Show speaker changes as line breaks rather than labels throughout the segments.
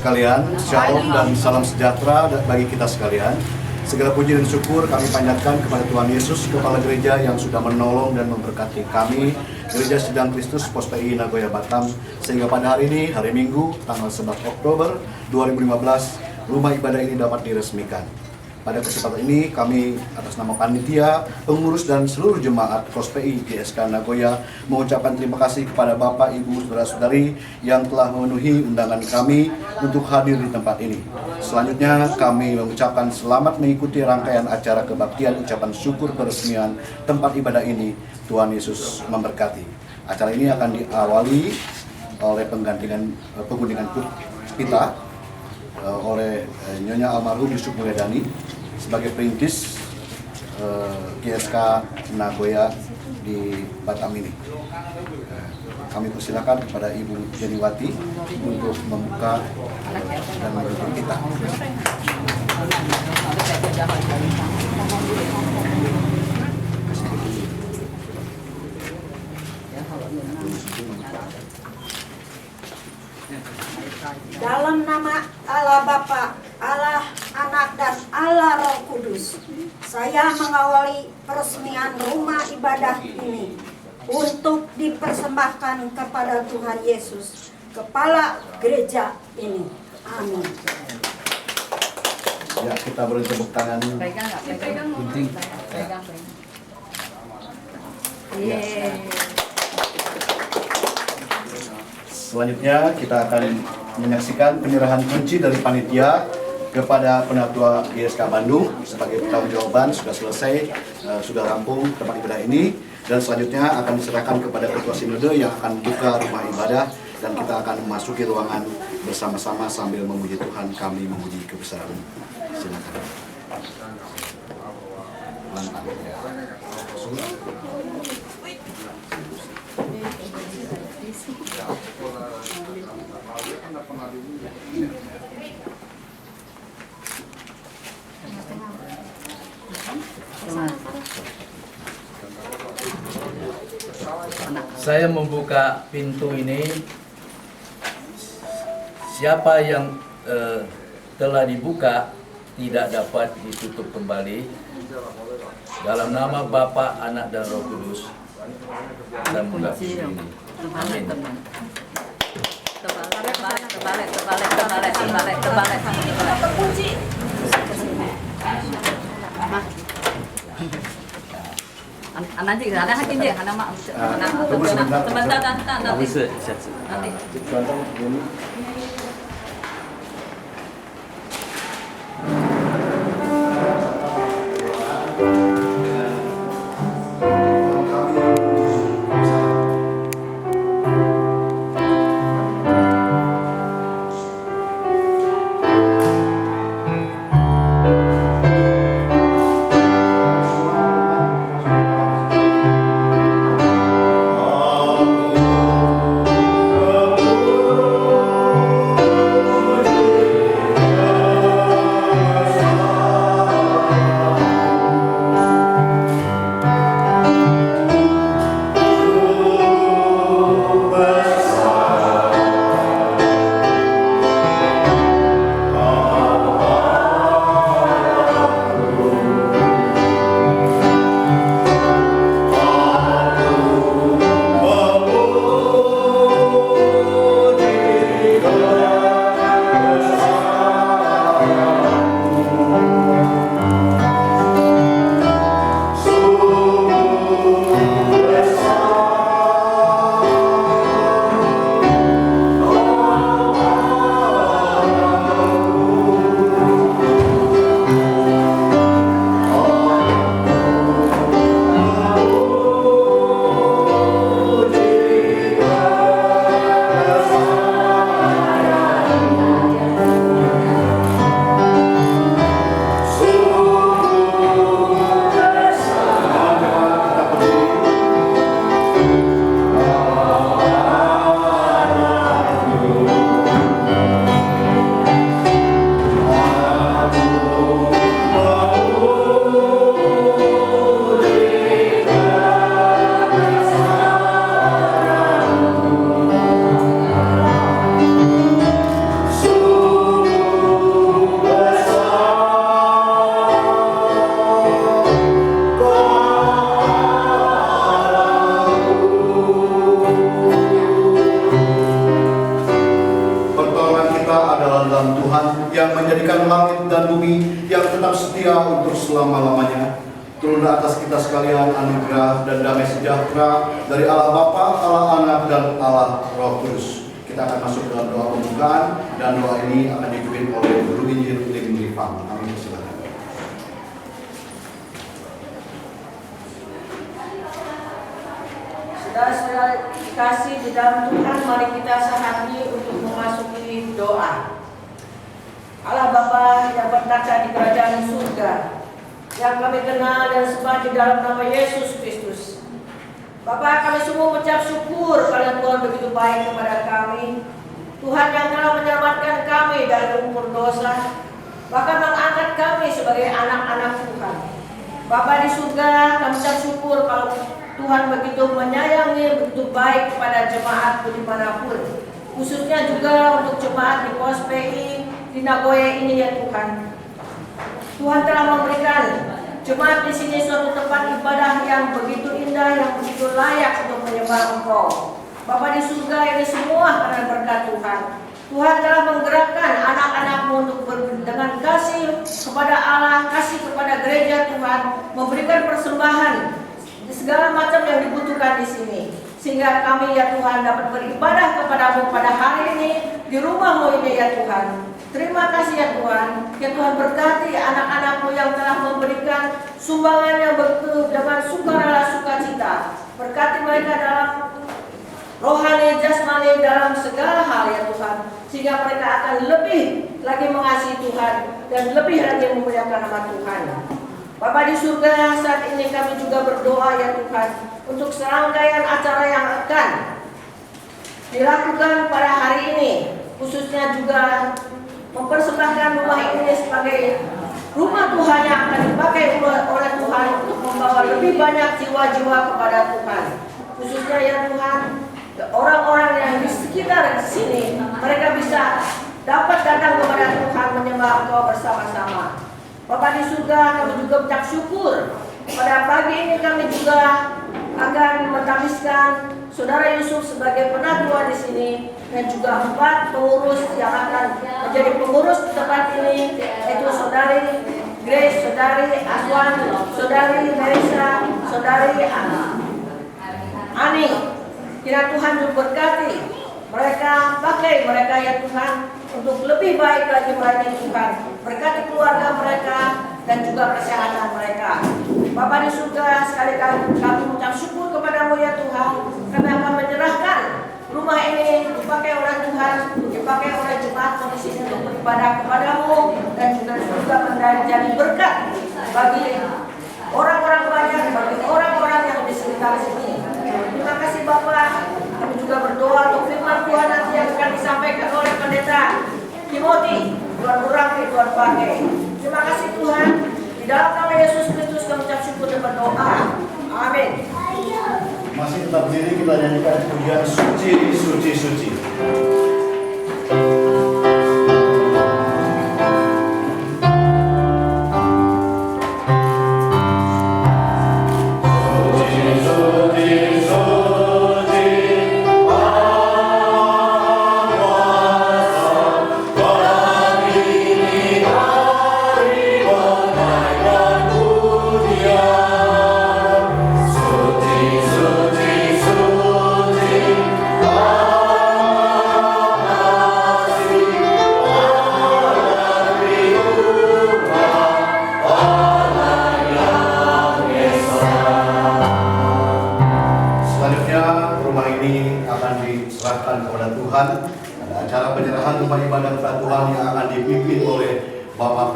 sekalian, shalom dan salam sejahtera bagi kita sekalian. Segala puji dan syukur kami panjatkan kepada Tuhan Yesus, Kepala Gereja yang sudah menolong dan memberkati kami, Gereja Sidang Kristus Pos PI Nagoya Batam, sehingga pada hari ini, hari Minggu, tanggal 11 Oktober 2015, rumah ibadah ini dapat diresmikan. Pada kesempatan ini kami atas nama panitia, pengurus dan seluruh jemaat POSPI GSK Nagoya mengucapkan terima kasih kepada Bapak, Ibu, Saudara-saudari yang telah memenuhi undangan kami untuk hadir di tempat ini. Selanjutnya kami mengucapkan selamat mengikuti rangkaian acara kebaktian ucapan syukur peresmian tempat ibadah ini. Tuhan Yesus memberkati. Acara ini akan diawali oleh pengundian pita oleh Nyonya Almarhum Yusuf Mulyadani sebagai perintis GSK Nagoya di Batam ini. Kami persilakan kepada Ibu Jeniwati untuk membuka dan menunjuk kita.
Dalam nama Allah Bapa, Allah Anak dan Allah Roh Kudus, saya mengawali peresmian rumah ibadah ini untuk dipersembahkan kepada Tuhan Yesus, Kepala Gereja ini. Amin.
Ya, kita beri tepuk tangan.
Pegang.
Selanjutnya kita akan menyaksikan penyerahan kunci dari panitia kepada Penatua GSK Bandung sebagai pertanggungjawaban sudah selesai, sudah rampung tempat ibadah ini, dan selanjutnya akan diserahkan kepada Ketua Sinode yang akan buka rumah ibadah dan kita akan memasuki ruangan bersama-sama sambil memuji Tuhan, kami memuji kebesaran. Silakan.
Saya membuka pintu ini. Siapa yang telah dibuka tidak dapat ditutup kembali. Dalam nama Bapa, Anak dan Roh Kudus. Dan membuka pintu ini. Amin.
Terbalik. Anak juga ada hakim dia, anak mak. Sebentar. Nanti.
Amin. berkenan dalam Tuhan yang menjadikan langit dan bumi yang tetap setia untuk selama-lamanya. Turunlah atas kita sekalian anugerah dan damai sejahtera dari Allah Bapa, Allah Anak, dan Allah Roh Kudus. Kita akan masuk dalam doa pembukaan, dan doa ini akan dipimpin oleh Guru Injil Lim Rifang. Amin. Silakan.
Saudara-saudara kasih di dalam Tuhan, mari kita sehati untuk memasuki doa. Allah Bapa yang bertata di kerajaan surga, yang kami kenal dan sembah di dalam nama Yesus Kristus. Bapa, kami semua mengucap syukur karena Tuhan begitu baik kepada kami. Tuhan yang telah menyelamatkan kami dari lumpur dosa, bahkan mengangkat kami sebagai anak-anak Tuhan. Bapa di surga, kami mengucap syukur kalau Tuhan begitu menyayangi, begitu baik kepada jemaat dimanapun. Khususnya juga untuk jemaat di POSPI di Nagoya ini ya Tuhan. Tuhan telah memberikan jemaat di sini suatu tempat ibadah yang begitu indah, yang begitu layak untuk menyembah Engkau. Bapa di surga, ini semua karena berkat Tuhan. Tuhan telah menggerakkan anak-anak-Mu untuk dengan kasih kepada Allah, kasih kepada gereja Tuhan, memberikan persembahan segala macam yang dibutuhkan di sini, sehingga kami ya Tuhan dapat beribadah kepada-Mu pada hari ini di rumah-Mu ini ya Tuhan. Terima kasih ya Tuhan. Ya Tuhan, berkati anak-anak-Mu yang telah memberikan sumbangan yang begitu dengan sukarela sukacita. Berkati mereka dalam rohani, jasmani, dalam segala hal ya Tuhan, sehingga mereka akan lebih lagi mengasihi Tuhan dan lebih lagi memuliakan nama Tuhan. Bapa di surga, saat ini kami juga berdoa ya Tuhan untuk serangkaian acara yang akan dilakukan pada hari ini, khususnya juga mempersembahkan rumah ini sebagai rumah Tuhan yang akan dipakai oleh Tuhan untuk membawa lebih banyak jiwa-jiwa kepada Tuhan. Khususnya ya Tuhan, orang-orang yang di sekitar sini, mereka bisa dapat datang kepada Tuhan menyembah Engkau bersama-sama. Bapa di surga, kami juga mengucap syukur pada pagi ini kami juga akan mentabiskan Saudara Yusuf sebagai penatua di sini, dan juga 4 pengurus yang akan menjadi pengurus di tempat ini, yaitu Saudari Grace, Saudari Aswan, Saudari Marisa, Saudari Ani. Kiranya Tuhan memberkati mereka, pakai mereka ya Tuhan untuk lebih baik lagi melayani Tuhan. Berkati keluarga mereka dan juga kesehatan mereka. Bapa di surga, sekali kali kami mengucap syukur kepada-Mu ya Tuhan. Kami akan menyerahkan rumah ini dipakai oleh Tuhan, dipakai oleh jemaat di sini untuk beribadah kepada-Mu, dan juga menjadi berkat bagi orang-orang banyak, bagi orang-orang yang di sekitar sini. Terima kasih Bapa. Kami juga berdoa untuk firman Tuhan nanti yang akan disampaikan oleh Pendeta Timothy. Tuhan berkati, Tuhan pakai. Terima kasih Tuhan. Di dalam nama Yesus Kristus kami ucap syukur dan berdoa. Amin.
Masih tetap diri, kita nyanyikan pujian Suci, Suci, Suci.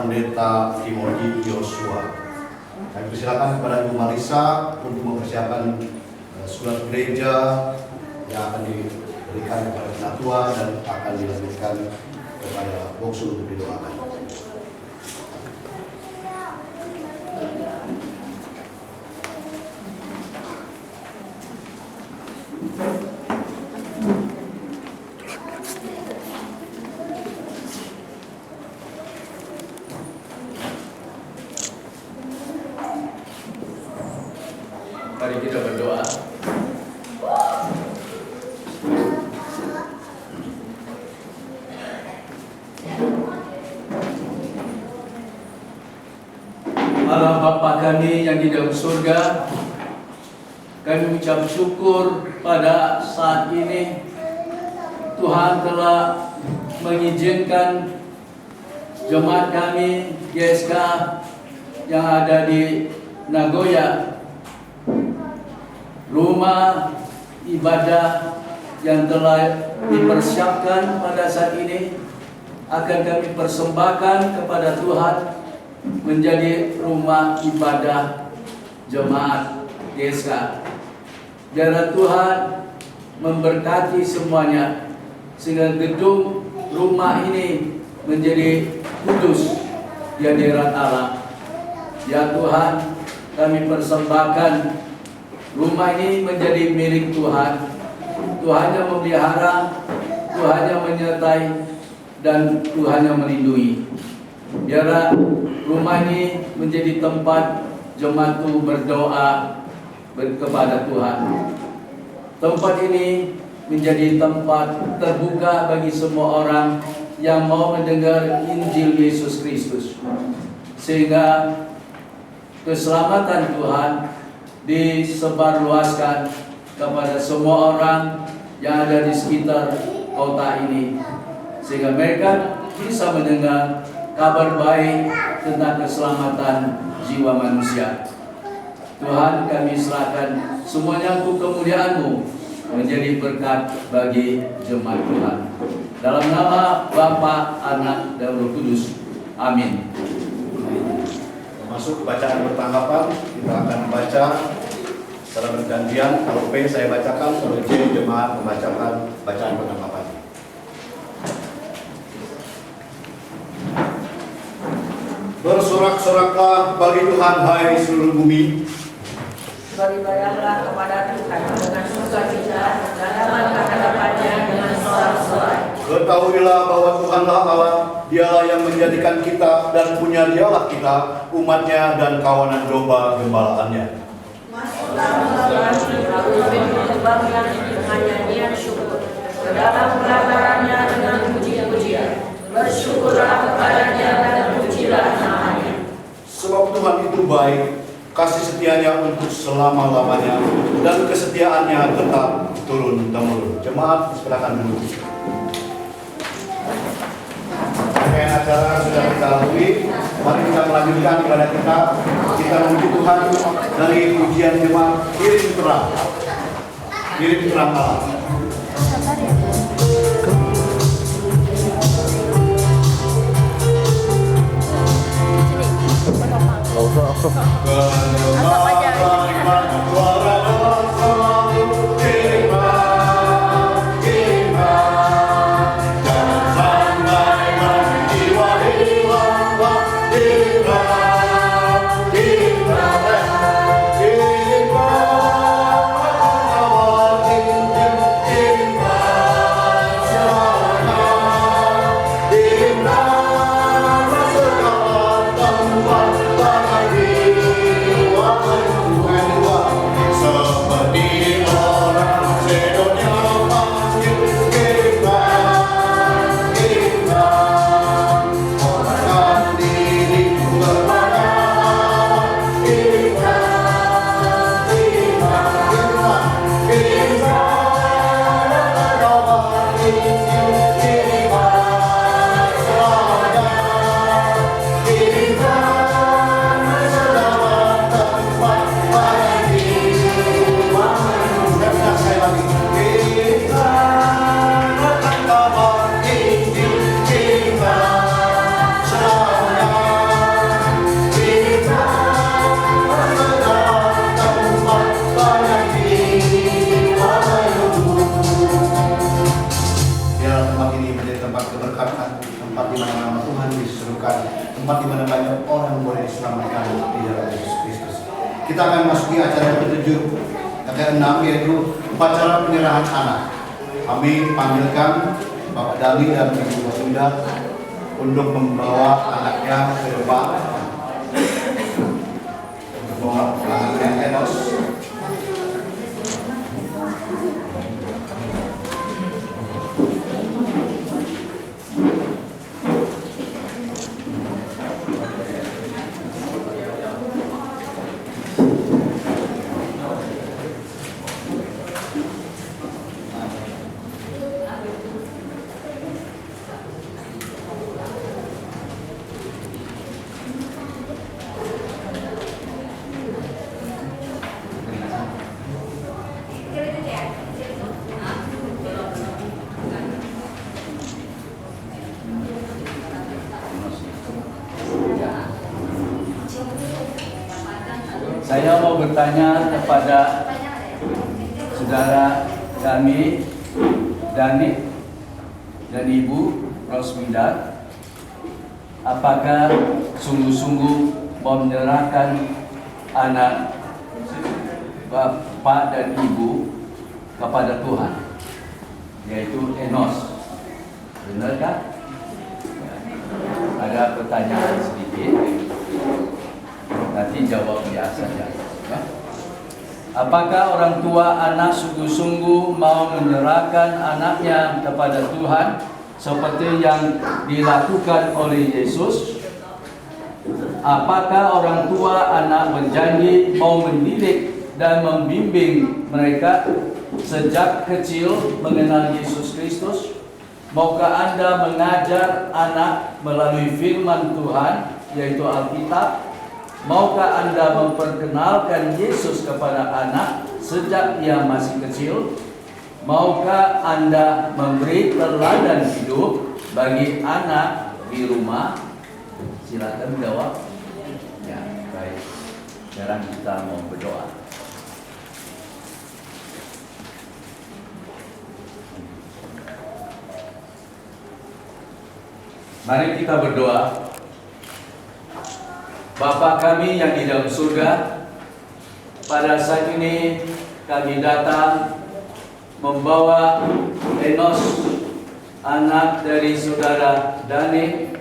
Pendeta Timothy Joshua. Kami persilakan kepada Ibu Marisa untuk mempersiapkan surat gereja yang akan diberikan kepada penatua dan akan dilanjutkan kepada boksul untuk didoakan.
Mari kita berdoa. Allah Bapa kami yang di dalam surga, kami ucap syukur pada saat ini Tuhan telah mengizinkan jemaat kami GSK yang ada di Nagoya, rumah ibadah yang telah dipersiapkan pada saat ini akan kami persembahkan kepada Tuhan menjadi rumah ibadah jemaat GSK. Biarlah Tuhan memberkati semuanya sehingga gedung rumah ini menjadi kudus di hadirat Allah. Ya Tuhan, kami persembahkan rumah ini menjadi milik Tuhan. Tuhan yang memelihara, Tuhan yang menyertai, dan Tuhan yang melindungi. Biarlah rumah ini menjadi tempat jemaat itu berdoa kepada Tuhan. Tempat ini menjadi tempat terbuka bagi semua orang yang mau mendengar Injil Yesus Kristus, sehingga keselamatan Tuhan disebarluaskan kepada semua orang yang ada di sekitar kota ini, sehingga mereka bisa mendengar kabar baik tentang keselamatan jiwa manusia. Tuhan, kami serahkan semuanya untuk kemuliaan-Mu menjadi berkat bagi jemaat Tuhan. Dalam nama Bapa, Anak, dan Roh Kudus. Amin.
Masuk bacaan bertanggapan, kita akan membaca secara bergantian. Kalau P saya bacakan, kalau J jemaat membacakan bacaan bertanggapan. Bersorak-soraklah bagi Tuhan, hai seluruh bumi.
Beribadahlah kepada Tuhan dengan sukacita dan dalam hadapannya dengan sorak-sorai.
Ketahuilah bahwa Tuhanlah Allah, Dialah yang menjadikan kita dan punya Dialah kita, umatnya dan kawanan domba gembalaannya.
Masuklah terbangnya dengan nyanyian syukur, ke dalam pelatarannya dengan puji-pujian. Bersyukurlah kepadanya dan pujilah namanya.
Sebab Tuhan itu baik, kasih setianya untuk selama-lamanya, dan kesetiaannya tetap turun-temurun. Jemaat, silakan dulu. Rangkaian acara sudah kita lalui. Mari kita melanjutkan ibadah kita. Kita memuji Tuhan dari pujian jemaat Kirim Terang. Kirim Terang Allah. Tempat di mana banyak orang boleh diselamatkan di dalam Yesus Kristus. Kita akan masuki acara yang ke-7, yang ke-6, yaitu upacara penyerahan anak. Kami panggilkan Bapak Dali dan Ibu Wasinda untuk membawa anaknya ke depan untuk melakukan enos.
Saya mau bertanya kepada saudara kami, Danik dan Ibu Rosmida, apakah sungguh-sungguh mau menyerahkan anak Bapak dan Ibu kepada Tuhan, yaitu Enos? Benarkah? Ada pertanyaan sedikit, nanti jawab biasa saja. Ya. Apakah orang tua anak sungguh-sungguh mau menyerahkan anaknya kepada Tuhan seperti yang dilakukan oleh Yesus? Apakah orang tua anak berjanji mau mendidik dan membimbing mereka sejak kecil mengenal Yesus Kristus? Maukah Anda mengajar anak melalui firman Tuhan, yaitu Alkitab? Maukah Anda memperkenalkan Yesus kepada anak sejak ia masih kecil? Maukah Anda memberi teladan hidup bagi anak di rumah? Silakan jawab. Ya, baik. Sekarang kita mau berdoa. Mari kita berdoa. Bapa kami yang di dalam surga, pada saat ini kami datang membawa Enos, anak dari saudara Dani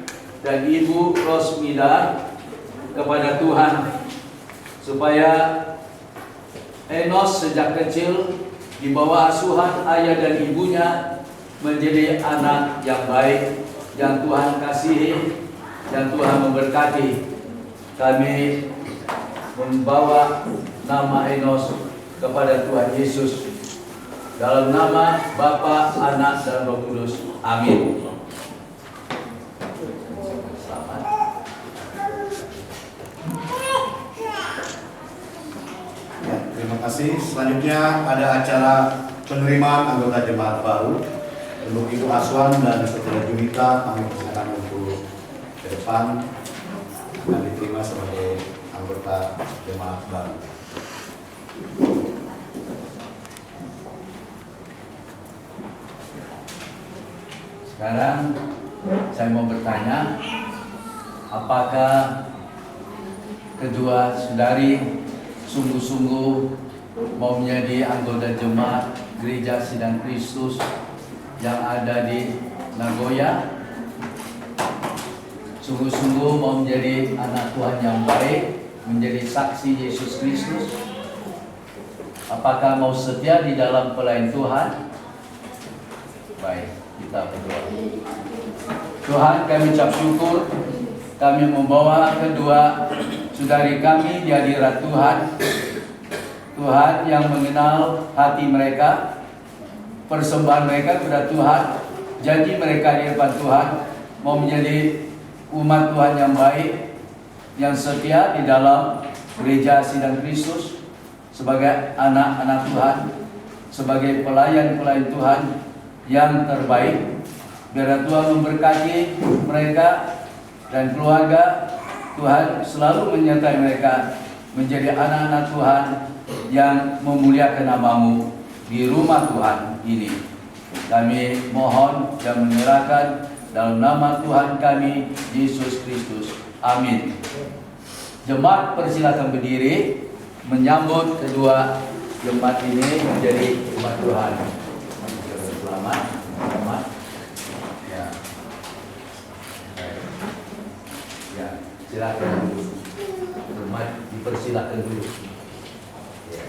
dan Ibu Rosmida, kepada Tuhan, supaya Enos sejak kecil di bawah asuhan ayah dan ibunya menjadi anak yang baik, yang Tuhan kasihi, yang Tuhan memberkati. Kami membawa nama Enos kepada Tuhan Yesus dalam nama Bapa, Anak, dan Roh Kudus. Amin. Selamat.
Ya, terima kasih. Selanjutnya ada acara penerimaan anggota jemaat baru. Untuk Ibu Aswan dan Saudara Junita, kami persilakan untuk ke depan akan diterima sebagai anggota jemaat baru.
Sekarang saya mau bertanya, apakah kedua saudari sungguh-sungguh mau menjadi anggota jemaat Gereja Sidang Kristus yang ada di Nagoya? Sungguh-sungguh mau menjadi anak Tuhan yang baik, menjadi saksi Yesus Kristus? Apakah mau setia di dalam pelayan Tuhan? Baik, kita berdoa. Tuhan, kami ucap syukur, kami membawa kedua saudari kami di hadirat Tuhan. Tuhan yang mengenal hati mereka, persembahan mereka kepada Tuhan, janji mereka di depan Tuhan mau menjadi umat Tuhan yang baik, yang setia di dalam Gereja Sidang Kristus, sebagai anak-anak Tuhan, sebagai pelayan-pelayan Tuhan yang terbaik. Biar Tuhan memberkati mereka dan keluarga. Tuhan selalu menyertai mereka menjadi anak-anak Tuhan yang memuliakan nama-Mu di rumah Tuhan ini. Kami mohon dan menyerahkan dalam nama Tuhan kami, Yesus Kristus. Amin. Jemaat persilakan berdiri menyambut kedua jemaat ini menjadi umat Tuhan. Selamat. Selamat. Ya. Ya, silakan dulu. Jemaat dipersilakan dulu. Ya.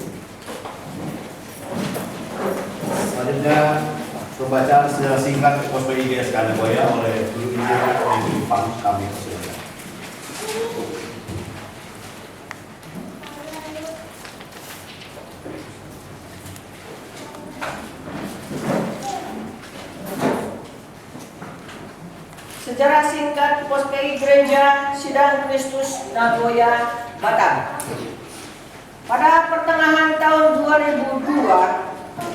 Selanjutnya pembacaan secara singkat Gospel IGS Nagoya oleh Guru Injil di Jepang, kami persilakan.
Sejarah singkat Gospel Gereja Sidang Kristus Nagoya, Batam. Pada pertengahan tahun 2002,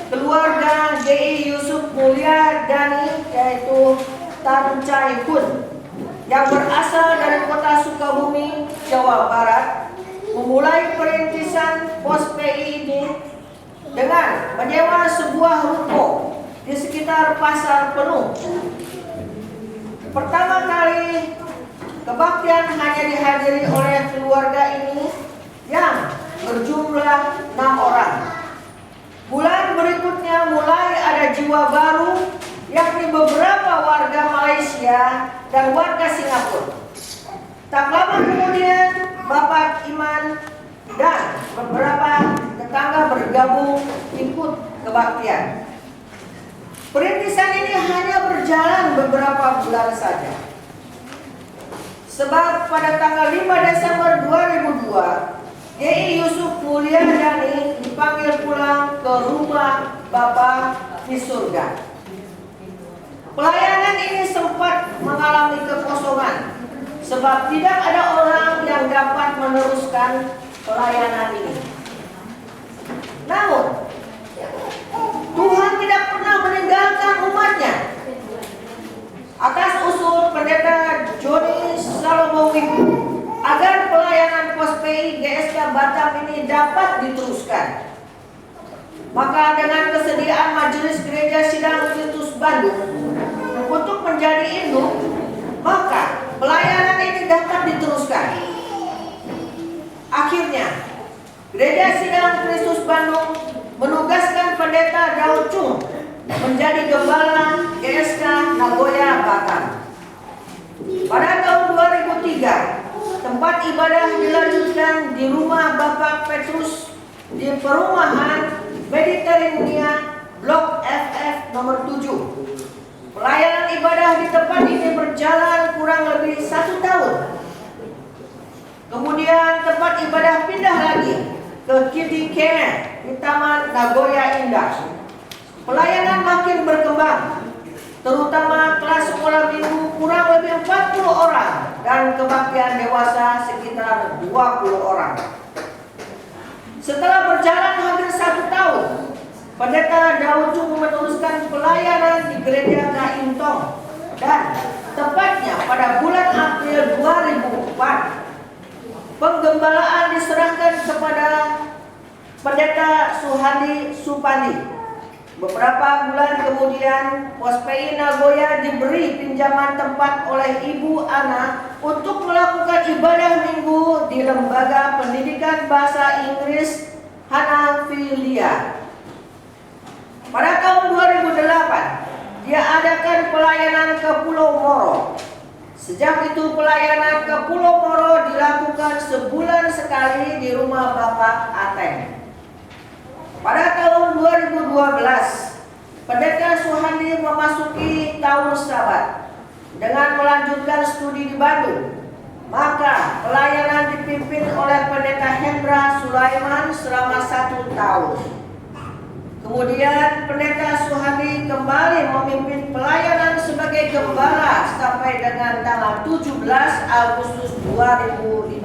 keluarga G.I. Yusuf Mulia Dani, yaitu Tan Chai Hun, yang berasal dari kota Sukabumi, Jawa Barat, memulai perintisan pos PI ini dengan menyewa sebuah ruko di sekitar pasar penuh. Pertama kali kebaktian hanya dihadiri oleh keluarga ini yang berjumlah 6 orang. Bulan berikutnya mulai ada jiwa baru, yakni beberapa warga Malaysia dan warga Singapura. Tak lama kemudian Bapak Iman dan beberapa tetangga bergabung ikut kebaktian. Perintisan ini hanya berjalan beberapa bulan saja. Sebab pada tanggal 5 Desember 2002, GI Yusuf Mulyadani dipanggil pulang ke rumah Bapa di surga. Pelayanan ini sempat mengalami kekosongan, sebab tidak ada orang yang dapat meneruskan pelayanan ini. Namun, Tuhan tidak pernah meninggalkan umatnya. Atas usul Pendeta Joni Salomo Wiku, agar pelayanan pos PI GSK Batam ini dapat diteruskan, maka dengan kesediaan Majelis Gereja Sidang Kristus Bandung untuk menjadi induk, maka pelayanan ini dapat diteruskan. Akhirnya, Gereja Sidang Kristus Bandung menugaskan Pendeta Daud Chung menjadi gembala GSK Nagoya Batam. Pada tahun 2003, tempat ibadah dilanjutkan di rumah Bapak Petrus di perumahan Mediterania Blok FF nomor 7. Pelayanan ibadah di tempat ini berjalan kurang lebih 1 tahun. Kemudian tempat ibadah pindah lagi ke Kitty Kene di Taman Nagoya Indah. Pelayanan makin berkembang, terutama kelas sekolah minggu kurang lebih 40 orang dan kebaktian dewasa sekitar 20 orang. Setelah berjalan hampir 1 tahun, Pendeta Daud Chung meneruskan pelayanan di Gereja Gaintong, dan tepatnya pada bulan April 2004, penggembalaan diserahkan kepada Pendeta Suhadi Supandi. Beberapa bulan kemudian, pos PI Nagoya diberi pinjaman tempat oleh Ibu Ana untuk melakukan ibadah minggu di Lembaga Pendidikan Bahasa Inggris Hanafilia. Pada tahun 2008, dia adakan pelayanan ke Pulau Moro. Sejak itu pelayanan ke Pulau Moro dilakukan sebulan sekali di rumah Bapak Ateng. Pada tahun 2012, Pendeta Suhandi memasuki tahun Sabat dengan melanjutkan studi di Bandung. Maka pelayanan dipimpin oleh Pendeta Hendra Sulaiman selama 1 tahun. Kemudian Pendeta Suhandi kembali memimpin pelayanan sebagai gembala sampai dengan tanggal 17 Agustus 2015.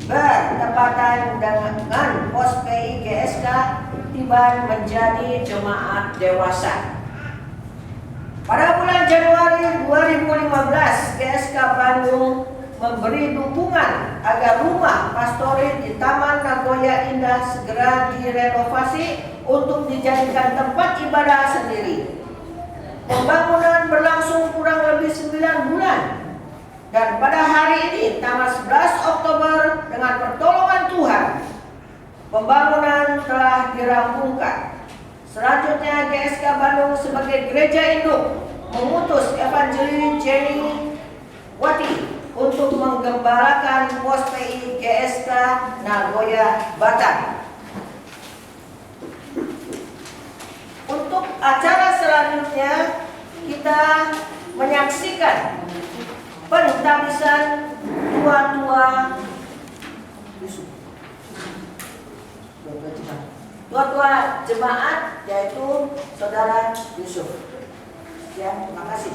Bertepatan dengan pos PI GSK tiba menjadi jemaat dewasa. Pada bulan Januari 2015, GSK Bandung memberi dukungan agar rumah pastori di Taman Nagoya Indah segera direnovasi untuk dijadikan tempat ibadah sendiri. Pembangunan berlangsung kurang lebih 9 bulan. Dan pada hari ini, tanggal 11 Oktober, dengan pertolongan Tuhan, pembangunan telah dirampungkan. Selanjutnya, GSK Bandung sebagai gereja induk mengutus Evangelis Jenny Wati untuk menggembalakan pos PI GSK Nagoya Batam. Untuk acara selanjutnya, kita menyaksikan pentabisan tua-tua jemaat, yaitu Saudara Yusuf. Ya, terima kasih.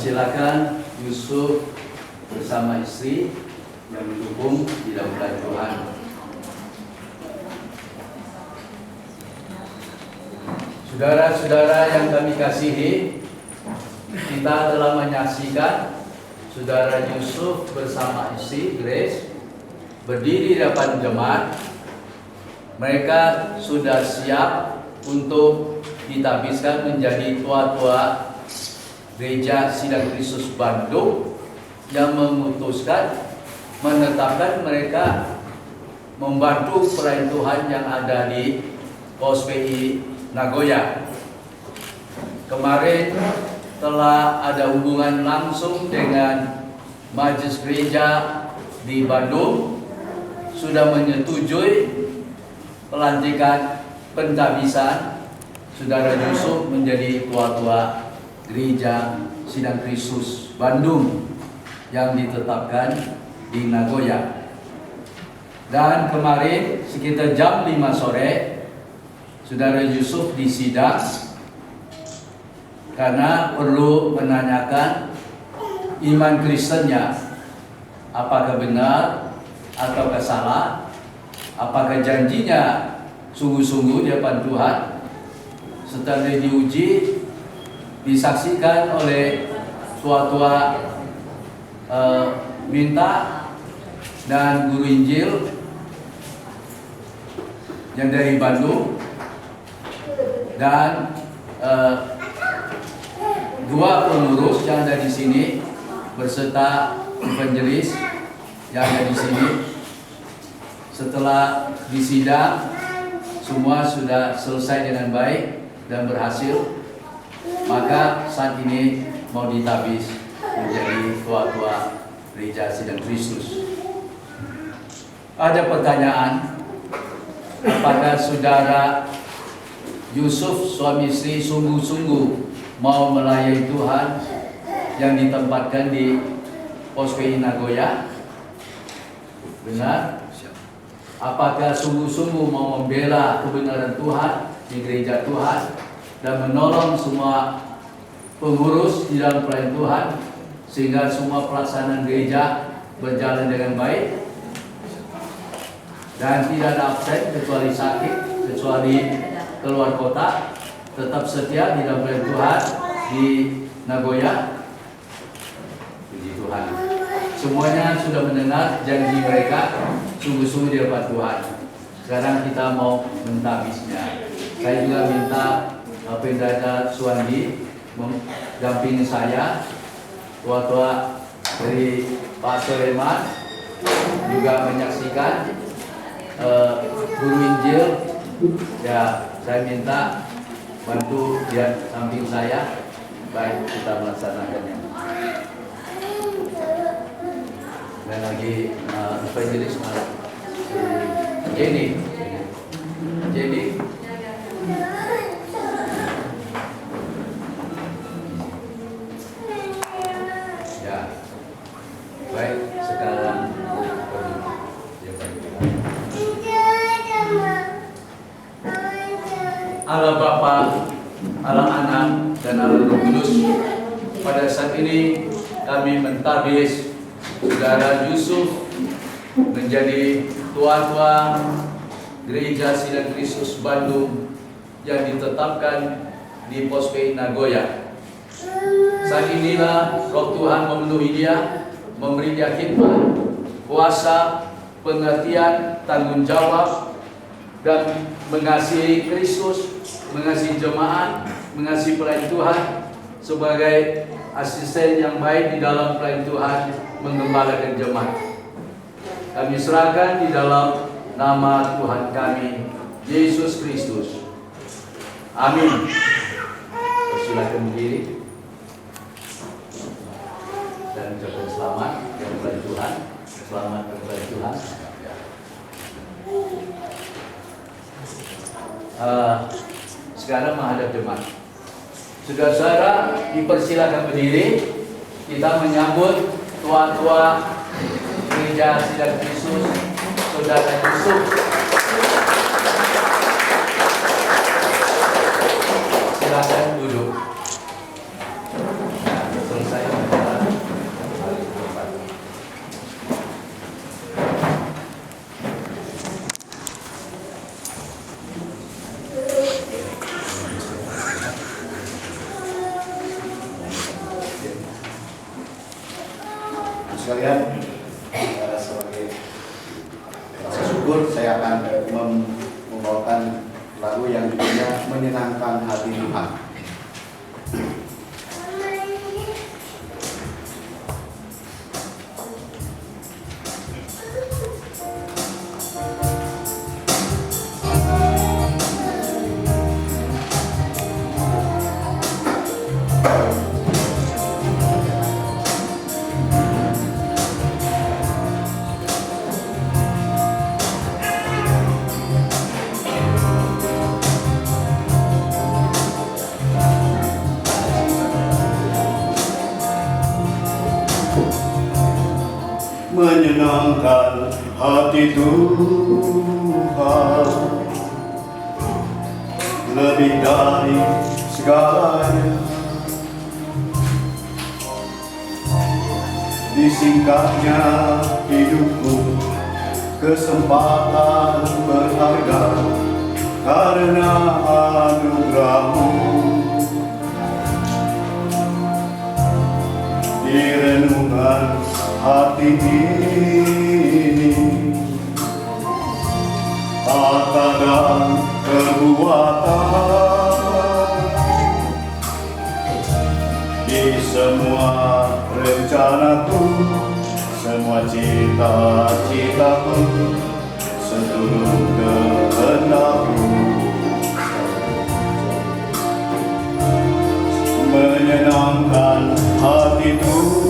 Silakan Yusuf bersama istri yang mendukung di dalam Tuhan. Saudara-saudara yang kami kasihi, kita telah menyaksikan Saudara Yusuf bersama istri Grace berdiri di depan jemaat. Mereka sudah siap untuk ditabiskan menjadi tua-tua Gereja Sidang Kristus Bandung yang memutuskan menetapkan mereka membantu pelayan Tuhan yang ada di Pos PI Nagoya. Kemarin telah ada hubungan langsung dengan Majelis Gereja di Bandung, sudah menyetujui pelantikan pentabisan Saudara Yusuf menjadi tua-tua Gereja Sidang Kristus Bandung yang ditetapkan di Nagoya. Dan kemarin sekitar jam 5 sore Saudara Yusuf disidang karena perlu menanyakan iman Kristennya, apakah benar atau salah, apakah janjinya sungguh-sungguh di hadapan Tuhan. Setelah diuji, disaksikan oleh tua-tua Minta dan guru Injil yang dari Bandung, dan dua pengurus yang ada di sini beserta evangelis yang ada di sini. Setelah disidang, semua sudah selesai dengan baik dan berhasil, maka saat ini mau ditabis menjadi tua-tua Gereja Sidang Kristus. Ada pertanyaan, apakah Saudara Yusuf suami istri sungguh-sungguh mau melayani Tuhan yang ditempatkan di Pos PI Nagoya? Benar? Apakah sungguh-sungguh mau membela kebenaran Tuhan di gereja Tuhan dan menolong semua pengurus di dalam pelayanan Tuhan sehingga semua pelaksanaan gereja berjalan dengan baik dan tidak ada absen kecuali sakit, kecuali keluar kota, tetap setia di dalam pelayanan Tuhan di Nagoya? Puji Tuhan. Semuanya sudah mendengar janji mereka sungguh-sungguh di hadapan Tuhan. Sekarang kita mau mentabisnya. Saya juga minta Pendeta Suwandi mendampingi saya, tua-tua dari Pak Soleman juga menyaksikan guru Injil. Ya, saya minta bantu dia samping saya. Baik, kita melaksanakannya. Dan lagi evangelis Jenny. Ya, baik, sekarang Allah Bapa, Allah Anak, dan Allah Roh Kudus. Pada saat ini kami mentabis Saudara Yusuf menjadi tua-tua Gereja Sidang Kristus Bandung yang ditetapkan di Pos PI Nagoya. Saat inilah Roh Tuhan memenuhi dia, memberi dia hikmat, kuasa, pengertian, tanggung jawab, dan mengasihi Kristus, mengasihi jemaat, mengasihi pelayan Tuhan sebagai asisten yang baik di dalam pelayan Tuhan menggembalakan jemaat. Kami serahkan di dalam nama Tuhan kami, Yesus Kristus. Amin. Silakan berdiri dan ucapkan selamat kepada Tuhan. Selamat kepada Tuhan. Sekarang menghadap jemaat. Saudara-saudara, dipersilakan berdiri. Kita menyambut tua-tua Gereja Sidang Kristus, Saudara Yusuf. Silakan duduk. Selesai acara.
saya akan membawakan lagu yang judulnya Menyenangkan Hati Tuhan. Menyenangkan hati Tuhan lebih dari segalanya. Disingkatnya hidupku, kesempatan berharga karena anugerah-Mu. Di renungan hati ini, kata dan perbuatan, di semua rencanaku, semua cita-citaku, seluruh kehendakku, menyenangkan hati Tuhan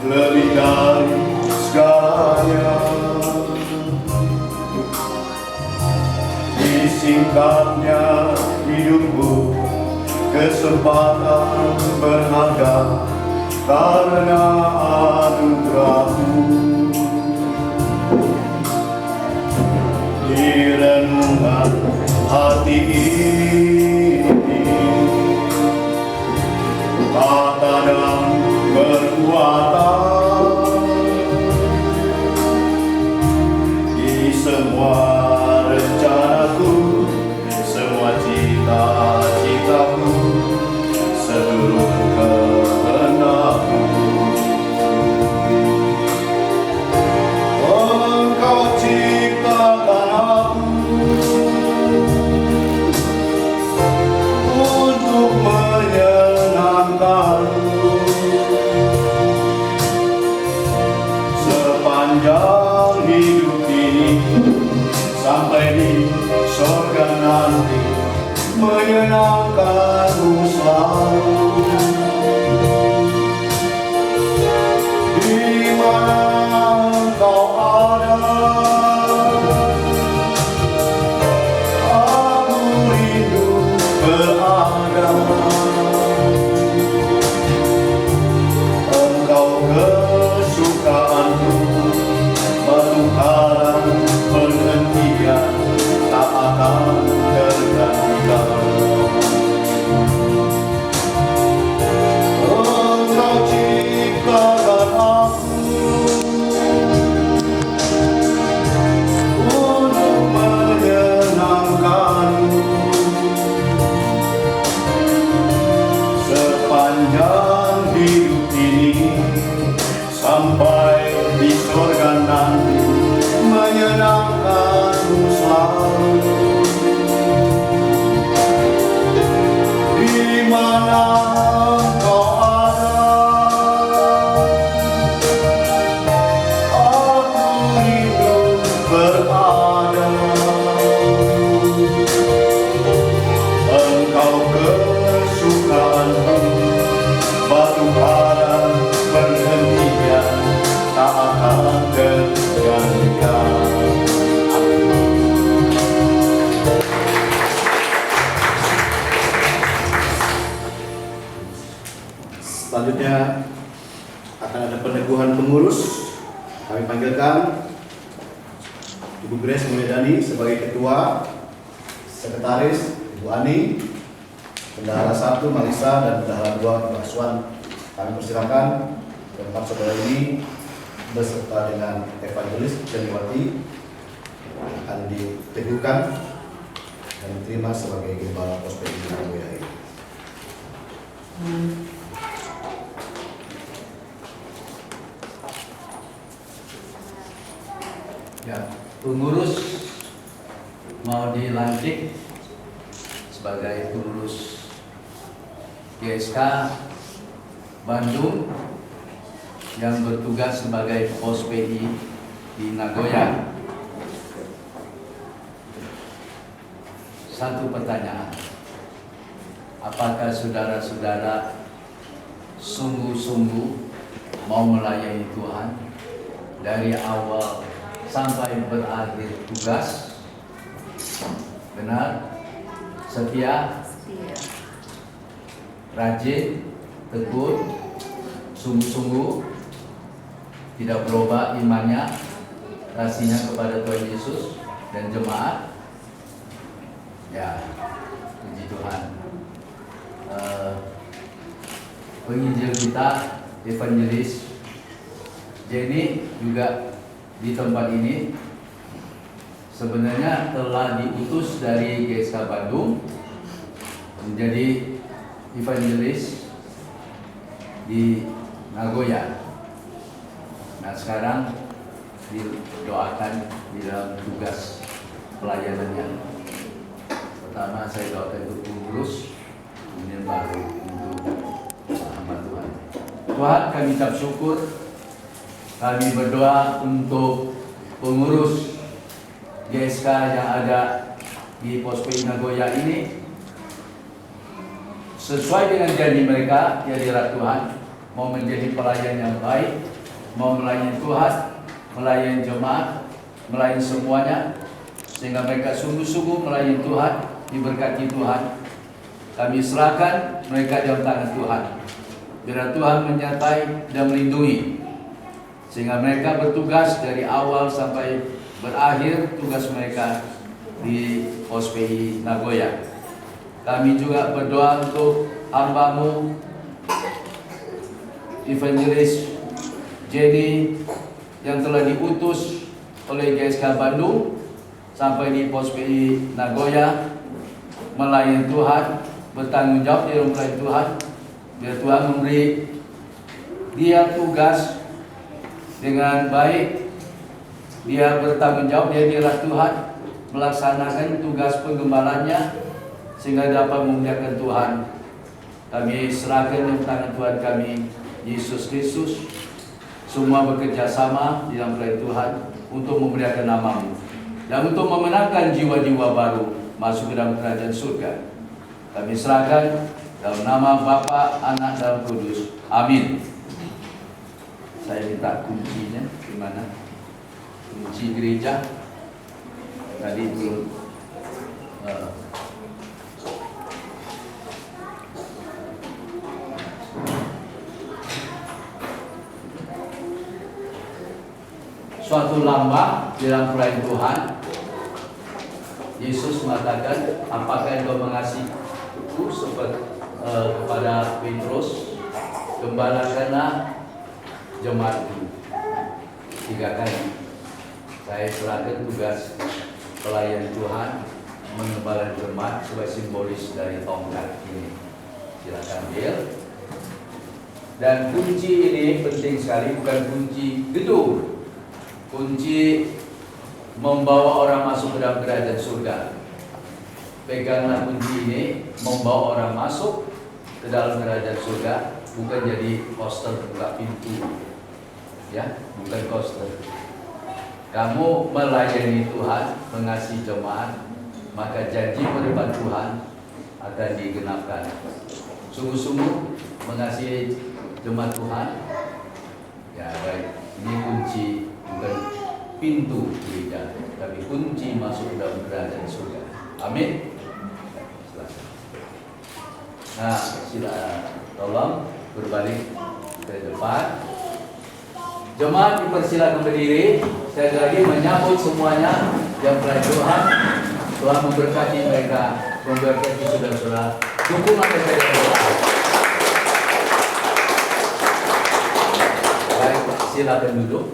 lebih dari segalanya. Disingkatnya hidupku, kesempatan berharga karena anugerah-Mu. Di renungan hati ini, kata dan perbuatan, di semua rencanaku, semua cita-citaku, seluruh kehendakku, Engkau ciptakan aku untuk menyenangkan-Mu. Sepanjang hidup ini sampai di surga nanti, menyenangkan-Mu selalu. Di mana Engkau ada, aku rindu berada. Engkau kesukaanku, batu karang penghentian, tak akan tergantikan. Engkau ciptakan aku untuk menyenangkan-Mu. Sepanjang hidup ini sampai di surga nanti, menyenangkan-Mu selalu. Di mana Engkau ada, aku rindu berada. Engkau kesukaanku, batu karang penghentian, tak akan tergantikan. Selanjutnya akan ada peneguhan pengurus. Kami panggilkan Ibu Grace Mulyadani sebagai ketua, sekretaris Ibu Ani, bendahara 1 Malisa, dan bendahara 2 Ibu Aswan. Kami persilakan keempat saudara ini beserta dengan Evangelis Janiwati akan diteguhkan dan diterima sebagai gembala Pospek Indonesia ini.
Ya, pengurus mau dilantik sebagai pengurus GSK Bandung yang bertugas sebagai pos PI di Nagoya. Satu pertanyaan, apakah saudara-saudara sungguh-sungguh mau melayani Tuhan dari awal sampai berakhir tugas? Benar? Setia? Rajin? Tekun? Sungguh-sungguh? Tidak berubah imannya, kasihnya kepada Tuhan Yesus dan jemaat? Ya, puji Tuhan. Penginjil kita, evangelis Jenny juga di tempat ini sebenarnya telah diutus dari GSK Bandung menjadi evangelis di Nagoya. Nah, sekarang didoakan di dalam tugas pelayanannya. Pertama saya doakan untuk pengurus, kemudian baru untuk hamba Tuhan. Tuhan, kami ucap syukur. Kami berdoa untuk pengurus GSK yang ada di Pos PI Nagoya ini, sesuai dengan janji mereka, hadirat Tuhan, mau menjadi pelayan yang baik, mau melayani Tuhan, melayani jemaat, melayani semuanya, sehingga mereka sungguh-sungguh melayani Tuhan, diberkati Tuhan. Kami serahkan mereka dalam tangan Tuhan. Biar Tuhan menyertai dan melindungi, sehingga mereka bertugas dari awal sampai berakhir tugas mereka di Pos PI Nagoya. Kami juga berdoa untuk hamba-Mu Evangelis Jenny yang telah diutus oleh GSK Bandung sampai di Pos PI Nagoya, melayani Tuhan, bertanggung jawab di dalam melayani Tuhan. Biar Tuhan memberi dia tugas dengan baik, dia bertanggung jawab, dia dirah Tuhan, melaksanakan tugas penggembalannya sehingga dapat memuliakan Tuhan. Kami serahkan dalam tangan Tuhan kami, Yesus Kristus. Semua bekerja sama di dalam melayani Tuhan untuk memuliakan nama-Mu dan untuk memenangkan jiwa-jiwa baru masuk ke dalam kerajaan surga. Kami serahkan dalam nama Bapa, Anak, dan Roh Kudus. Amin. Saya minta kuncinya di mana? Kunci gereja. Tadi belum. Suatu lambang dalam pelayanan Tuhan, Yesus mengatakan, apakah engkau mengasihiku seperti kepada Petrus, gembalakanlah jemaatku. 3 kali saya serahkan tugas pelayan Tuhan mengembalakan jemaat sebagai simbolis dari tongkat ini. Silakan ambil. Dan kunci ini penting sekali, bukan kunci gedung, kunci membawa orang masuk ke dalam kerajaan surga. Peganglah kunci ini, membawa orang masuk ke dalam kerajaan surga, bukan jadi poster buka pintu, ya, bukan poster. Kamu melayani Tuhan, mengasihi jemaat, maka janji pada Tuhan akan digenapkan. Sungguh-sungguh mengasihi jemaat Tuhan, ya baik. Ini kunci, bukan pintu gereja, tapi kunci masuk ke dalam kerajaan surga. Amin. Nah, sila tolong berbalik ke depan. Jemaat dipersilakan berdiri. Saya lagi menyambut semuanya yang melayani Tuhan. Tuhan memberkati mereka, memberkati saudara-saudara. Dukungan mereka yang berdoa. Baik, silakan duduk.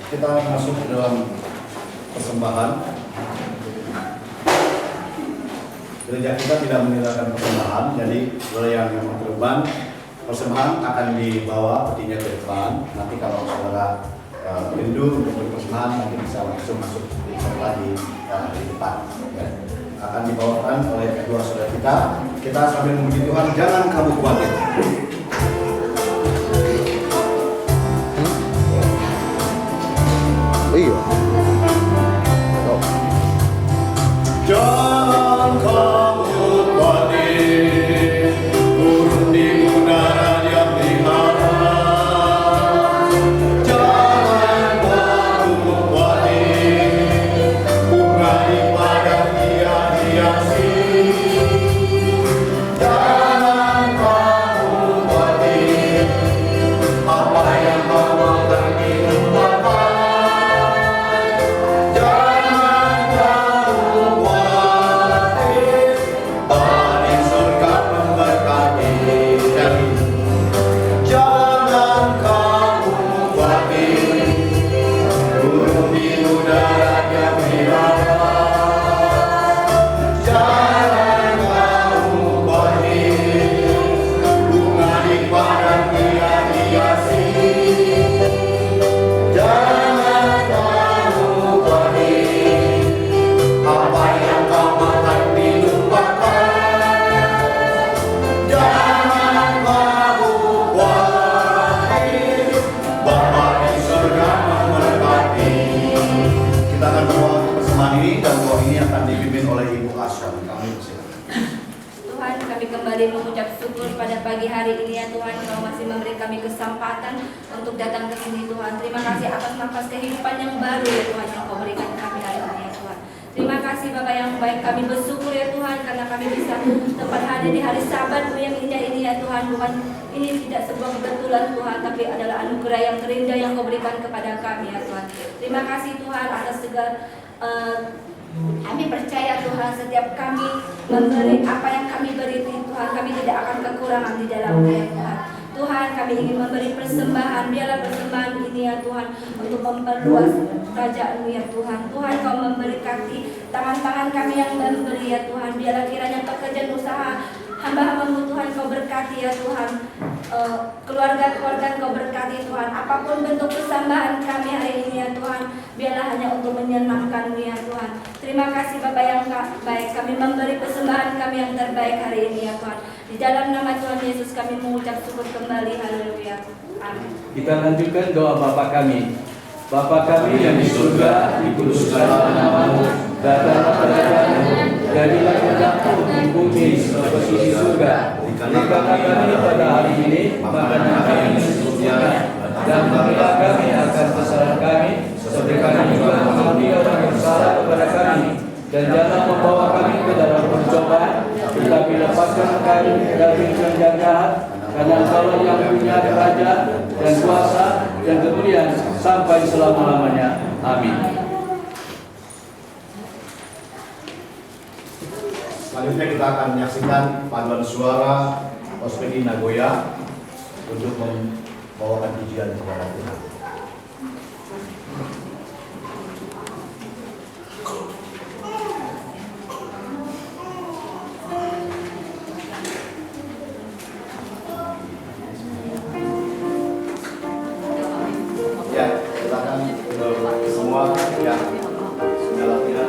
Kita masuk ke dalam persembahan. Gereja kita tidak meninggalkan persembahan, jadi yang memang berban Persembahan akan dibawa petinya ke depan. Nanti kalau saudara rindu untuk beri persembahan, nanti bisa langsung masuk di depan. Ya. Akan dibawakan oleh kedua saudara kita. Kita sambil memuji Tuhan, jangan kamu khawatir.
Iya.
Jangan kamu khawatir, burung di udara dia pelihara. Jangan kamu khawatir, bunga di padang dia hiasi. Jangan kamu khawatir, apa yang kamu pergi lupakan.
Tuhan, kami kembali mengucap syukur pada pagi hari ini ya Tuhan, Kau masih memberi kami kesempatan untuk datang ke sini Tuhan. Terima kasih atas nafas kehidupan yang baru ya Tuhan yang Kau berikan kami hari ini ya Tuhan. Terima kasih Bapak yang baik, kami bersyukur ya Tuhan karena kami bisa tempat hadir di hari Sabat yang indah ini ya Tuhan. Bukan ini tidak sebuah kebetulan Tuhan, tapi adalah anugerah yang terindah yang Kau berikan kepada kami ya Tuhan. Terima kasih Tuhan atas segala kami percaya Tuhan setiap kami memberi apa yang kami beri Tuhan, kami tidak akan kekurangan di dalamnya ya Tuhan. Tuhan, kami ingin memberi persembahan, biarlah persembahan ini ya Tuhan untuk memperluas kerajaan-Mu ya Tuhan. Tuhan, Kau memberkati tangan-tangan kami yang memberi ya Tuhan, biarlah kiranya pekerjaan usaha hamba-hamba-Mu Tuhan Kau berkati ya Tuhan. Keluarga-keluarga Kau berkati Tuhan. Apapun bentuk persembahan kami hari ini ya Tuhan, biarlah hanya untuk menyenangkan-Mu ya Tuhan. Terima kasih Bapak yang baik, kami memberi persembahan kami yang terbaik hari ini ya Tuhan. Di dalam nama Tuhan Yesus kami mengucap syukur kembali. Haleluya. Amin.
Kita lanjutkan doa Bapa kami. Bapa kami yang di surga, dikuduskanlah nama-Mu, datanglah kerajaanmu, jadilah kehendak-Mu di bumi seperti di surga. Berikanlah kami pada hari ini makanan kami yang secukupnya, dan berilah kami akan kesalahan kami, seperti kami juga mengampuni orang yang salah kepada kami. Dan jangan membawa kami ke dalam pencobaan, tetapi lepaskan kami dari yang jahat. Karena Engkau yang punya kerajaan dan kuasa dan kemuliaan sampai selama-lamanya. Amin.
Selanjutnya kita akan menyaksikan paduan suara Ospedi Nagoya untuk membawakan pujian kepada Tuhan. Ya, silakan untuk semua yang sudah latihan.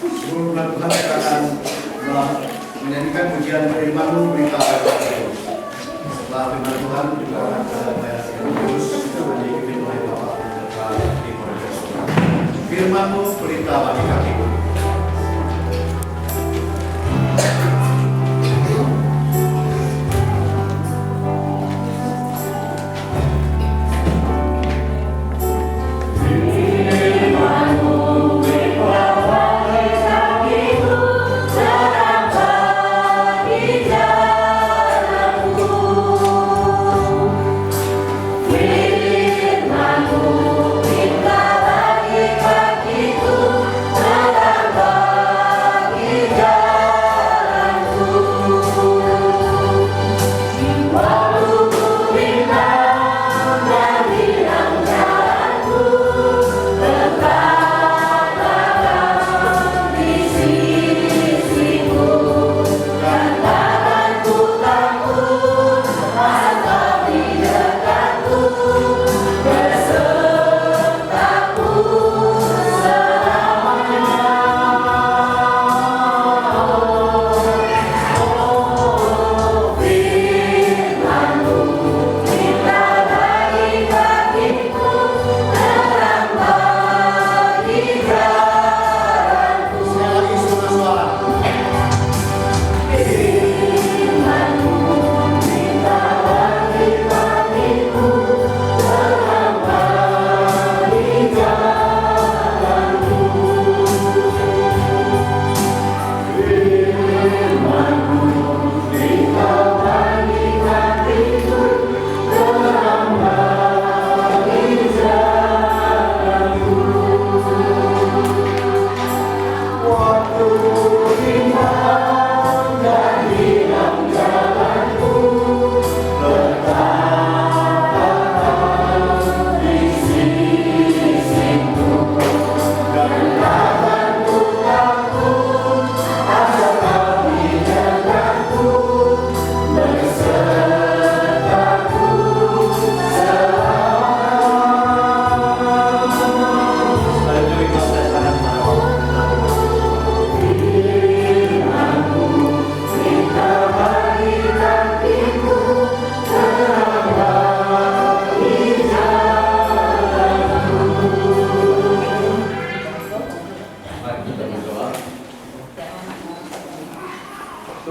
Sebelum Tuhan kita akan menyanyikan pujian firman-Mu berita Kristus. Setelah firman Tuhan juga akan ada Kudus itu diikuti oleh Bapak Pendeta Timur. Firman-Mu berita bagi kami.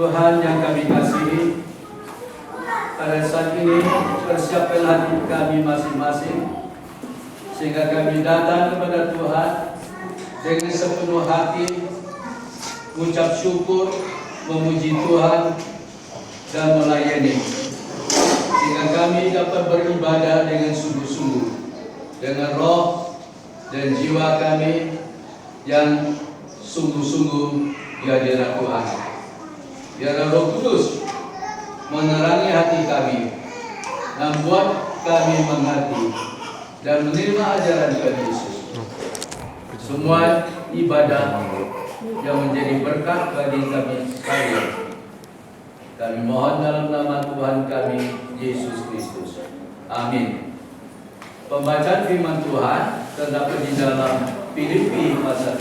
Tuhan yang kami kasihi, pada saat ini persiapkan hati kami masing-masing sehingga kami datang kepada Tuhan dengan sepenuh hati, mengucap syukur, memuji Tuhan dan melayani, sehingga kami dapat beribadah dengan sungguh-sungguh dengan roh dan jiwa kami yang sungguh-sungguh di hadirat Tuhan. Biarlah Roh Kudus menerangi hati kami, membuat kami mengerti dan menerima ajaran Tuhan Yesus. Semua ibadah yang menjadi berkat bagi kami sekalian, kami mohon dalam nama Tuhan kami Yesus Kristus. Amin. Pembacaan firman Tuhan terdapat di dalam Filipi pasal